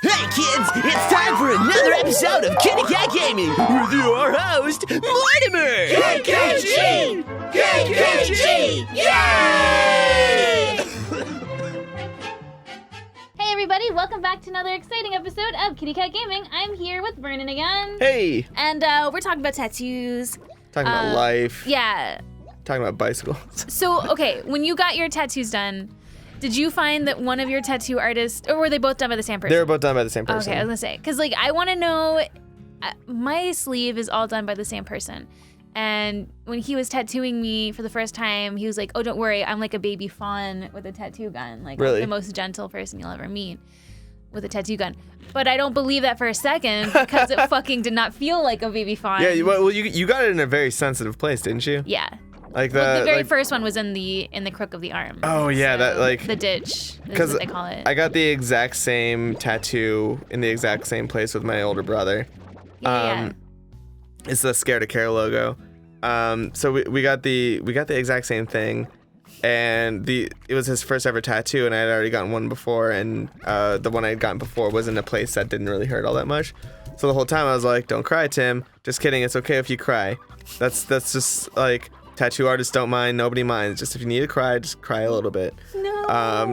Hey kids, it's time for another episode of KittyKatGaming with your host, Mortimer! KitKatG! KitKatG! Yay! Hey everybody, welcome back to another exciting episode of KittyKatGaming. I'm here with Vernon again. Hey! And we're talking about tattoos. Talking about life. Yeah. Talking about bicycles. So, okay, when you got your tattoos done, did you find that one of your tattoo artists, or were they both done by the same person? They were both done by the same person. Okay, I was gonna say, because like I want to know, my sleeve is all done by the same person. And when he was tattooing me for the first time, he was like, oh, don't worry, I'm like a baby fawn with a tattoo gun. Like, really? The most gentle person you'll ever meet with a tattoo gun. But I don't believe that for a second because it fucking did not feel like a baby fawn. Yeah, well, you got it in a very sensitive place, didn't you? Yeah. Like the very first one was in the crook of the arm. Oh yeah, So, that like the ditch is what they call it. I got the exact same tattoo in the exact same place with my older brother. Yeah. It's the Scared to Care logo. So we got the exact same thing, and it was his first ever tattoo, and I had already gotten one before, and the one I had gotten before was in a place that didn't really hurt all that much. So the whole time I was like, "Don't cry, Tim. Just kidding. It's okay if you cry. That's just like." Tattoo artists don't mind, nobody minds. Just if you need to cry, just cry a little bit. No.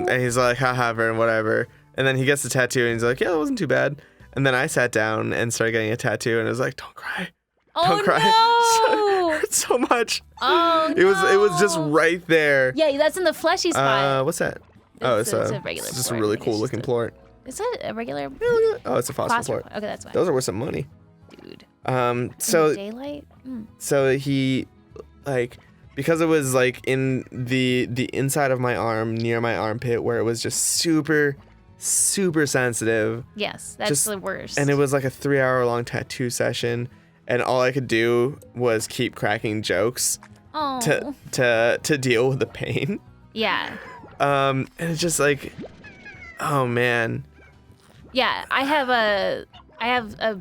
And he's like, haha, and whatever. And then he gets the tattoo and he's like, yeah, that wasn't too bad. And then I sat down and started getting a tattoo and I was like, don't cry. Don't cry. No. It hurt so much. Oh, It was just right there. Yeah, that's in the fleshy spot. What's that? It's a regular it's just plort. a really I think cool it's looking just plort. Is that a regular? Oh, it's a phosphor plort. Okay, that's fine. Those are worth some money. Dude. So Daylight? So he, like, because it was like in the inside of my arm, near my armpit, where it was just super, super sensitive. Yes, that's the worst. And it was like a 3-hour-long tattoo session, and all I could do was keep cracking jokes to deal with the pain. Yeah. And it's just like, oh man. Yeah, I have a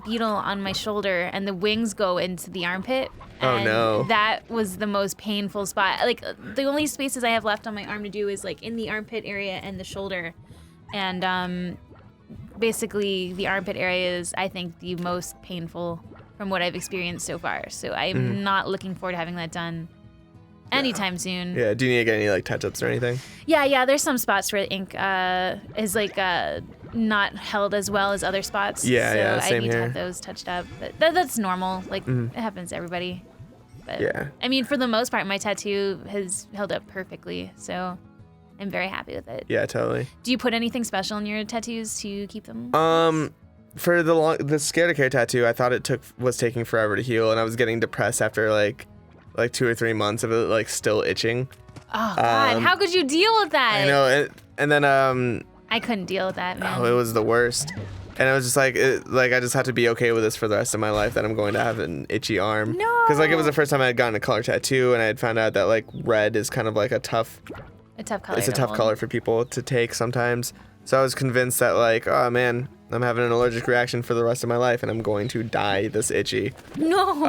beetle on my shoulder, and the wings go into the armpit. Oh, no. That was the most painful spot. Like, the only spaces I have left on my arm to do is like in the armpit area and the shoulder. And basically the armpit area is, I think, the most painful from what I've experienced so far. So I'm not looking forward to having that done anytime soon. Yeah, do you need to get any like touch-ups or anything? Yeah, there's some spots where the ink is like not held as well as other spots. Yeah, so same I need here. to have those touched up. But that's normal. Like, it happens to everybody. But, Yeah. I mean, for the most part, my tattoo has held up perfectly. So I'm very happy with it. Yeah, totally. Do you put anything special in your tattoos to keep them? For the Scared to Care tattoo, I thought it was taking forever to heal, and I was getting depressed after like 2 or 3 months of it like still itching. Oh God, how could you deal with that? I know, and then I couldn't deal with that, man. oh, it was the worst. And I was just like, I just have to be okay with this for the rest of my life, that I'm going to have an itchy arm. No. Because like it was the first time I had gotten a color tattoo, and I had found out that like red is kind of like a tough color. It's a tough color for people to take sometimes. So I was convinced that like, oh man, I'm having an allergic reaction for the rest of my life, and I'm going to die this itchy. No.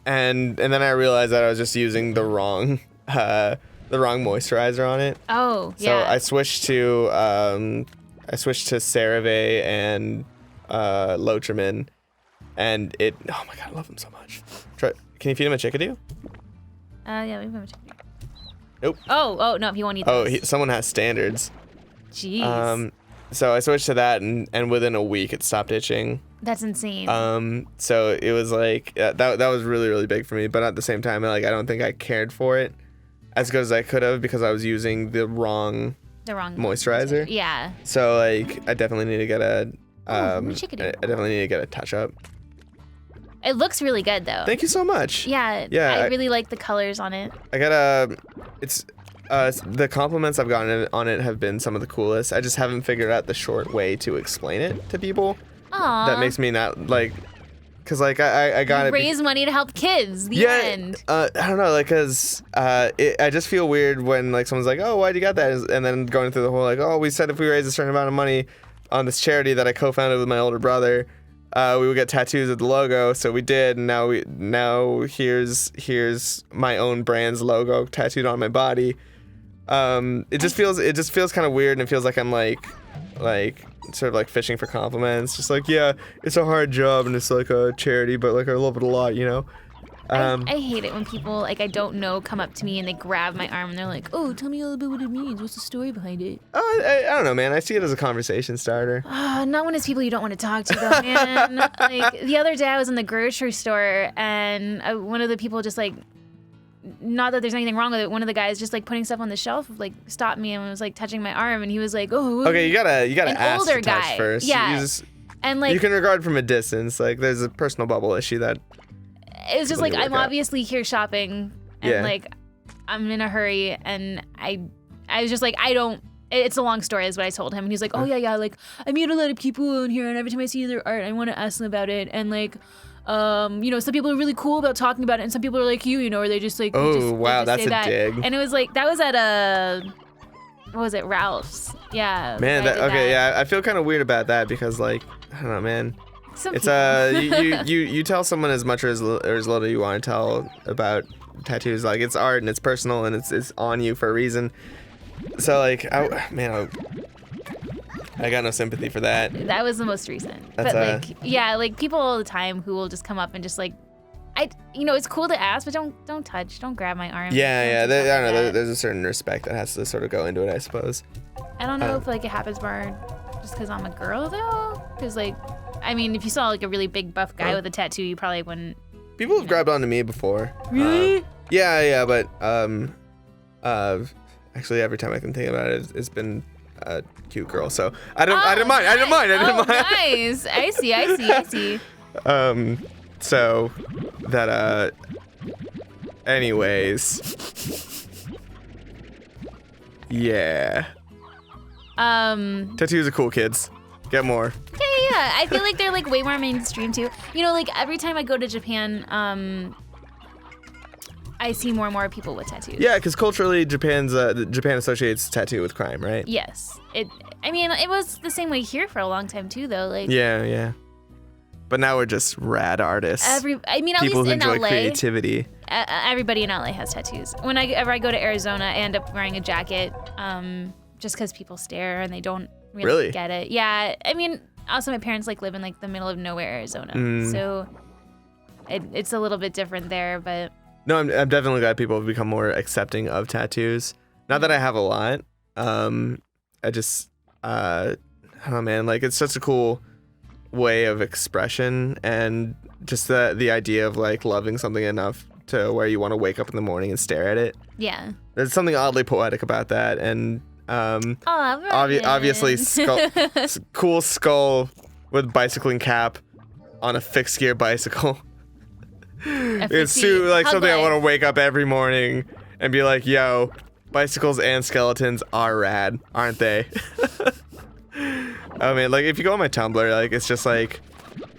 And then I realized that I was just using the wrong moisturizer on it. Oh, yeah. So I switched to CeraVe and Lotrimin, and oh my god, I love them so much. Can you feed him a chickadee? Yeah, we have a chicken. Nope. Oh no, he won't eat Oh, those. someone has standards. Jeez. So I switched to that, and within a week it stopped itching. That's insane. So it was like that was really, really big for me, but at the same time, like I don't think I cared for it as good as I could have because I was using the wrong moisturizer. Yeah. So like I definitely need to get I chickadee. definitely need to get a touch up. It looks really good though. Thank you so much. Yeah. Yeah, I really like the colors on it. I got the compliments I've gotten on it have been some of the coolest. I just haven't figured out the short way to explain it to people. Aww. That makes me not like, cause like I got it. Raise money to help kids. The end. I don't know, like, cause I just feel weird when like someone's like, oh, why'd you got that? And then going through the whole like, oh, we said if we raise a certain amount of money on this charity that I co-founded with my older brother, we would get tattoos of the logo. So we did, and now here's my own brand's logo tattooed on my body. It just feels kind of weird, and it feels like I'm like like sort of like fishing for compliments, just like, yeah, it's a hard job and it's like a charity, but like I love it a lot, you know. I hate it when people like I don't know come up to me and they grab my arm and they're like, "Oh, tell me a little bit what it means. What's the story behind it?" Oh, I don't know, man. I see it as a conversation starter. Not when it's people you don't want to talk to, though, man. Like the other day, I was in the grocery store and one of the people just like, not that there's anything wrong with it. One of the guys just like putting stuff on the shelf, like stopped me and was like touching my arm, and he was like, "Oh." Okay, you gotta an ask older to touch guy. first. Yeah. And like you can regard from a distance. Like there's a personal bubble issue that. It was just like, I'm out. obviously here shopping and Yeah. like I'm in a hurry, and I was just like, it's a long story is what I told him, and he's like, "Oh yeah, like I meet a lot of people in here and every time I see their art I want to ask them about it, and like you know, some people are really cool about talking about it and some people are like you know, or they just like wow, that's say a that." dig. And it was like, that was at what was it, Ralph's? Yeah. Man, I did that. yeah, I feel kind of weird about that because like, I don't know, man. Some It's people. you tell someone as much or as little you want to tell about tattoos. Like it's art and it's personal and it's on you for a reason. So like, I got no sympathy for that. That was the most recent. That's but like, yeah, like people all the time who will just come up and just like, you know, it's cool to ask, but don't touch, don't grab my arm. Yeah, Don't do stuff I don't know. like that. There's a certain respect that has to sort of go into it, I suppose. I don't know if like it happens more just because I'm a girl though, because like, I mean, if you saw like a really big buff guy with a tattoo, you probably wouldn't. People have grabbed onto me before. Really? Yeah, but actually every time I can think about it, it's been a cute girl. So I didn't mind. Nice. I see. So that anyways. Yeah. Tattoos are cool, kids. Get more. Yeah. I feel like they're like way more mainstream too. You know, like every time I go to Japan, I see more and more people with tattoos. Yeah, because culturally, Japan associates tattoo with crime, right? Yes. I mean, it was the same way here for a long time too, though. Like. Yeah. But now we're just rad artists. At People least who in enjoy LA, creativity. everybody in LA has tattoos. Whenever I go to Arizona, I end up wearing a jacket, just because people stare and they don't really get it. Yeah, I mean, also my parents like live in like the middle of nowhere, Arizona, so it's a little bit different there. But no, I'm definitely glad people have become more accepting of tattoos. Not that I have a lot. I just, I don't know, man. Like it's such a cool way of expression, and just the idea of like loving something enough to where you want to wake up in the morning and stare at it. yeah. There's something oddly poetic about that, and obviously cool skull with bicycling cap on a fixed gear bicycle. It's like something I want to wake up every morning and be like, yo, bicycles and skeletons are rad, aren't they? I mean, like if you go on my Tumblr, like it's just like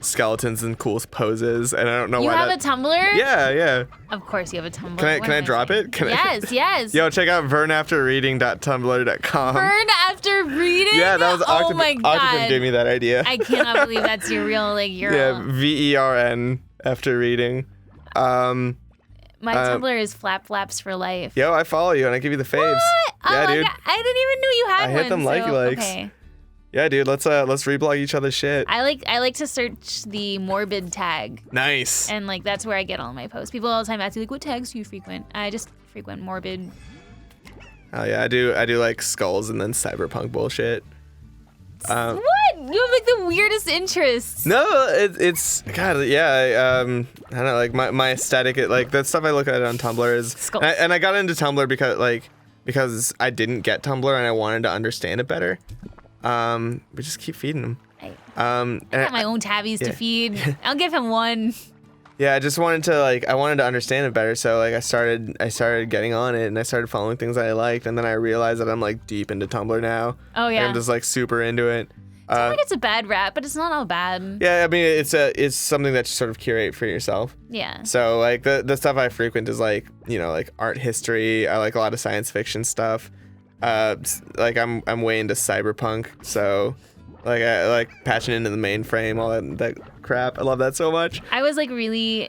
skeletons in cool poses, and I don't know You why. have a Tumblr? Yeah. Of course you have a Tumblr. Can I drop it? Yes. Yo, check out vernafterreading.tumblr.com. Burn after reading? Yeah, that was Oh my God. Octopus gave me that idea. I cannot believe that's your real like URL. Yeah, VERN after reading. My Tumblr is Flaps for life. Yo, I follow you and I give you the faves. What? Yeah, Oh my dude. God. I didn't even know you had I one. hit them likey likes. Okay. Yeah, dude, let's reblog each other's shit. I like to search the morbid tag, Nice. and like that's where I get all my posts. People all the time ask me like, what tags do you frequent? I just frequent morbid. Oh yeah, I do like skulls and then cyberpunk bullshit. What? You have like the weirdest interests. No, it's God, yeah. I don't know, like my aesthetic, like the stuff I look at on Tumblr is, Skulls. and I got into Tumblr because I didn't get Tumblr and I wanted to understand it better. We just keep feeding him. I got my own tabbies to yeah. feed. I'll give him one. Yeah, I just wanted to understand it better. So like I started getting on it and I started following things that I liked, and then I realized that I'm like deep into Tumblr now. Oh yeah. And I'm just like super into it. It's not like it's a bad rap, but it's not all bad. Yeah, I mean it's something that you sort of curate for yourself. Yeah. So like the stuff I frequent is like, you know, like art history. I like a lot of science fiction stuff. Like I'm way into cyberpunk, so like I like patching into the mainframe, all that crap. I love that so much. I was like really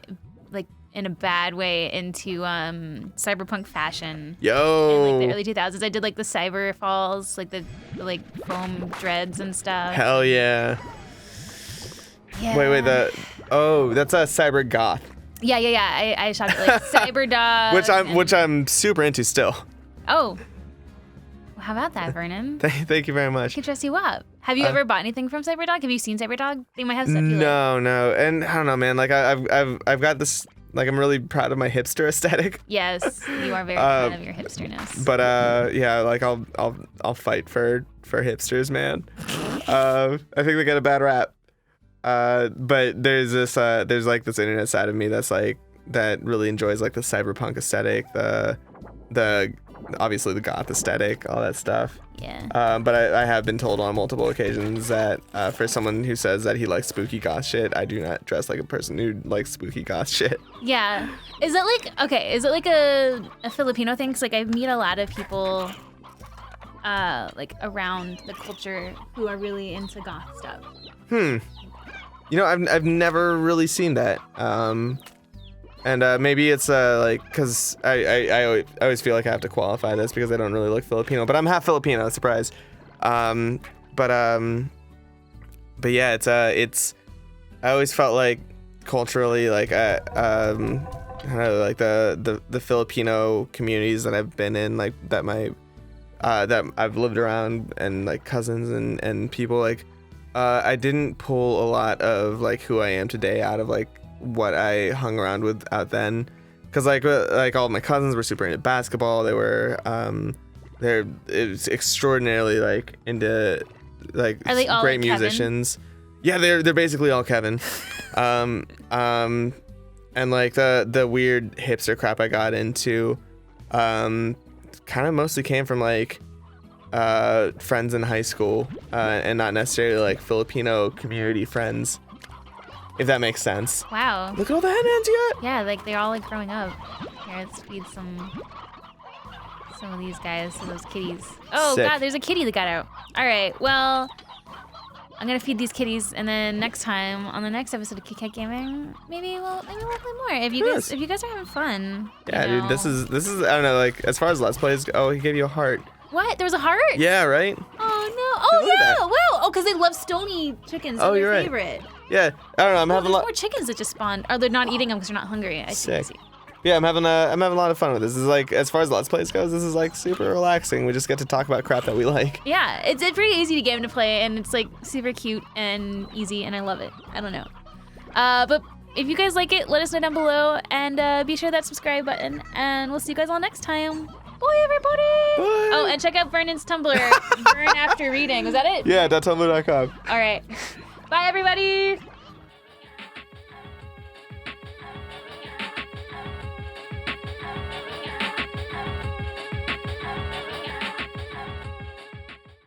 like in a bad way into cyberpunk fashion. Yo. In like the early 2000s, I did like the cyber falls, like the like foam dreads and stuff. Hell yeah. Yeah. Wait, that's a cyber goth. Yeah. I shot it like cyber dog. Which I'm super into still. Oh. Well, how about that, Vernon? Thank you very I much. can dress you up. Have you ever bought anything from Cyberdog? Have you seen Cyberdog? They might have stuff you like. No, and I don't know, man. Like I've got this. Like I'm really proud of my hipster aesthetic. Yes, you are very proud of your hipsterness. But yeah, like I'll fight for hipsters, man. I think they get a bad rap. But there's like this internet side of me that really enjoys like the cyberpunk aesthetic, the obviously the goth aesthetic, all that stuff. Yeah. But I have been told on multiple occasions that for someone who says that he likes spooky goth shit, I do not dress like a person who likes spooky goth shit. Yeah. Is it like a Filipino thing? 'Cause like I meet a lot of people like around the culture who are really into goth stuff. You know, I've never really seen that. And maybe it's like because I always feel like I have to qualify this because I don't really look Filipino, but I'm half Filipino. Surprise. But yeah, it's I always felt like culturally like I don't know, like the Filipino communities that I've been in, like that I've lived around, and like cousins and people, like I didn't pull a lot of like who I am today out of like what I hung around with out then, because like all of my cousins were super into basketball. They were they're extraordinarily like into like Are they all great like Kevin? musicians. Yeah, they're basically all Kevin. And like the weird hipster crap I got into kind of mostly came from like friends in high school, and not necessarily like Filipino community friends, if that makes sense. Wow. Look at all the headbands you got. Yeah, like they're all like growing up. Here, let's feed some of these guys to those kitties. Oh Sick. God, there's a kitty that got out. All right, well, I'm gonna feed these kitties, and then next time on the next episode of KittyKatGaming, maybe we'll play more. If you guys are having fun. Yeah, you know. dude, this is I don't know, like as far as Let's Plays go. Oh, he gave you a heart. What? There was a heart? Yeah, right. Oh no! Dude, Oh look at yeah! that. Wow! Oh, because they love stony chickens. Oh, They're you're their right. favorite. Yeah, I don't know. I'm Oh, having a there's lot. more chickens that just spawned. Or they're not eating them because they're not hungry. I see. Sick. Yeah, I'm having a lot of fun with this. This is like, as far as Let's Plays goes, this is like super relaxing. We just get to talk about crap that we like. Yeah, it's pretty easy to get him to play, and it's like super cute and easy, and I love it. I don't know. But if you guys like it, let us know down below, and be sure that subscribe button, and we'll see you guys all next time. Bye, everybody! Bye. Oh, and check out Vernon's Tumblr, Burn After Reading. Was that it? Yeah, .tumblr.com. All right. Bye, everybody!